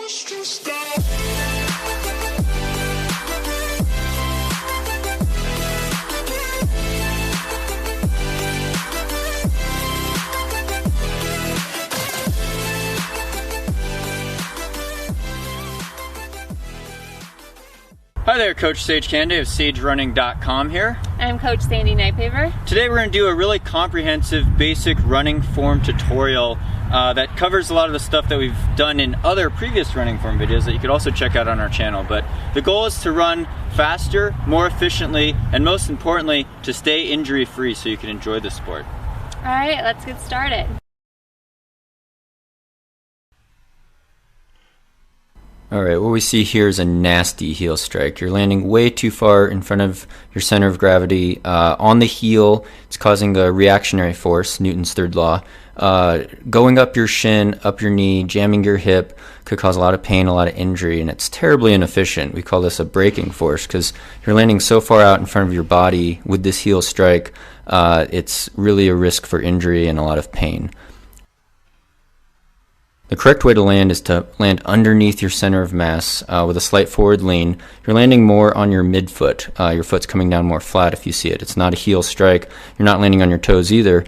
Hi there, Coach Sage Candy of SageRunning.com here. I'm Coach Sandy Nightpaver. Today we're going to do a really comprehensive basic running form tutorial that covers a lot of the stuff that we've done in other previous running form videos that you could also check out on our channel. But the goal is to run faster, more efficiently, and most importantly, to stay injury-free so you can enjoy the sport. All right, let's get started. Alright, what we see here is a nasty heel strike. You're landing way too far in front of your center of gravity on the heel. It's causing a reactionary force, Newton's third law. Going up your shin, up your knee, jamming your hip could cause a lot of pain, a lot of injury, and it's terribly inefficient. We call this a braking force because you're landing so far out in front of your body with this heel strike. It's really a risk for injury and a lot of pain. The correct way to land is to land underneath your center of mass with a slight forward lean. You're landing more on your midfoot. Your foot's coming down more flat if you see it. It's not a heel strike. You're not landing on your toes either,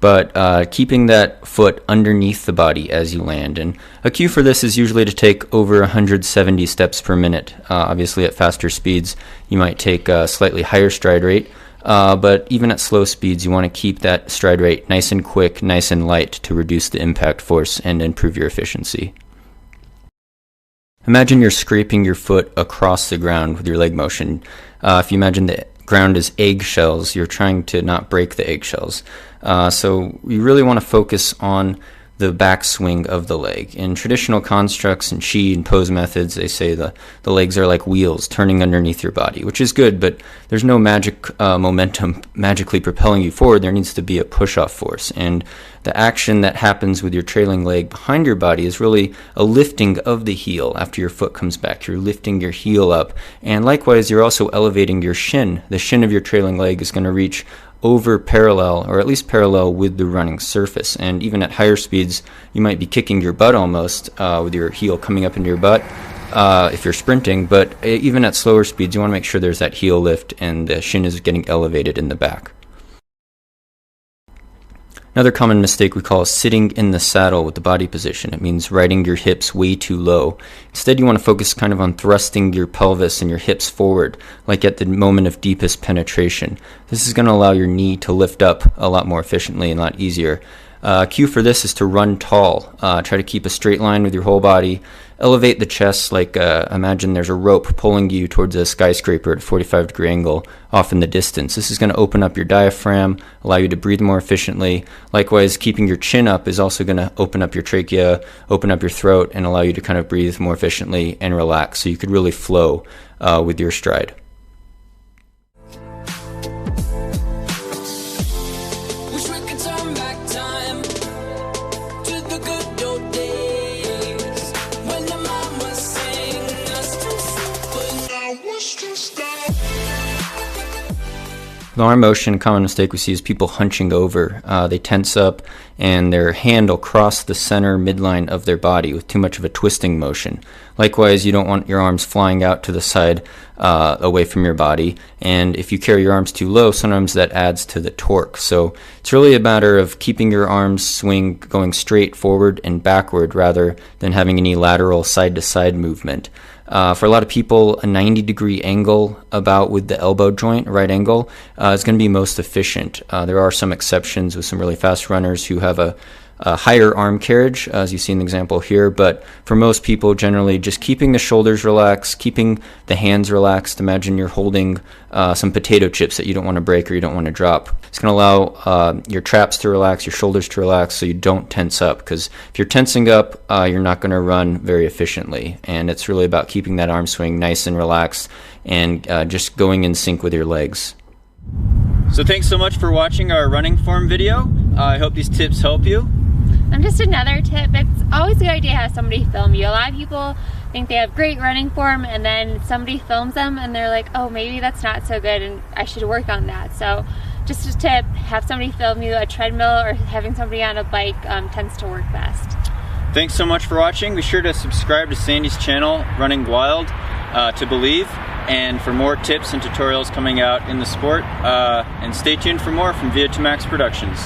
but keeping that foot underneath the body as you land. And a cue for this is usually to take over 170 steps per minute. Obviously at faster speeds, you might take a slightly higher stride rate. But even at slow speeds, you want to keep that stride rate nice and quick, nice and light to reduce the impact force and improve your efficiency. Imagine you're scraping your foot across the ground with your leg motion. If you imagine the ground is eggshells, you're trying to not break the eggshells. So you really want to focus on the backswing of the leg. In traditional constructs and chi and pose methods, they say the legs are like wheels turning underneath your body, which is good, but there's no magic momentum magically propelling you forward. There needs to be a push-off force. And the action that happens with your trailing leg behind your body is really a lifting of the heel after your foot comes back. You're lifting your heel up. And likewise, you're also elevating your shin. The shin of your trailing leg is going to reach over parallel, or at least parallel with the running surface. And even at higher speeds, you might be kicking your butt almost with your heel coming up into your butt if you're sprinting. But even at slower speeds, you want to make sure there's that heel lift and the shin is getting elevated in the back. Another common mistake we call sitting in the saddle with the body position. It means riding your hips way too low. Instead, you want to focus kind of on thrusting your pelvis and your hips forward, like at the moment of deepest penetration. This is going to allow your knee to lift up a lot more efficiently and a lot easier. Cue for this is to run tall. Try to keep a straight line with your whole body. Elevate the chest like imagine there's a rope pulling you towards a skyscraper at a 45-degree angle off in the distance. This is going to open up your diaphragm, allow you to breathe more efficiently. Likewise, keeping your chin up is also going to open up your trachea, open up your throat, and allow you to kind of breathe more efficiently and relax so you could really flow with your stride. The arm motion, a common mistake we see is people hunching over. They tense up and their hand will cross the center midline of their body with too much of a twisting motion. Likewise, you don't want your arms flying out to the side away from your body. And if you carry your arms too low, sometimes that adds to the torque. So it's really a matter of keeping your arms swing going straight forward and backward rather than having any lateral side-to-side movement. For a lot of people, a 90-degree angle about with the elbow joint, right angle, is going to be most efficient. There are some exceptions with some really fast runners who have a higher arm carriage, as you see in the example here, but for most people, generally just keeping the shoulders relaxed, keeping the hands relaxed. Imagine you're holding some potato chips that you don't want to break or you don't want to drop. It's going to allow your traps to relax, your shoulders to relax, so you don't tense up, because if you're tensing up, you're not going to run very efficiently, and it's really about keeping that arm swing nice and relaxed and just going in sync with your legs. So thanks so much for watching our running form video. I hope these tips help you. And just another tip, it's always a good idea to have somebody film you. A lot of people think they have great running form and then somebody films them and they're like, oh, maybe that's not so good and I should work on that. So just a tip, have somebody film you. A treadmill or having somebody on a bike tends to work best. Thanks so much for watching. Be sure to subscribe to Sandy's channel, Running Wild, to believe, and for more tips and tutorials coming out in the sport. And stay tuned for more from VO2max Productions.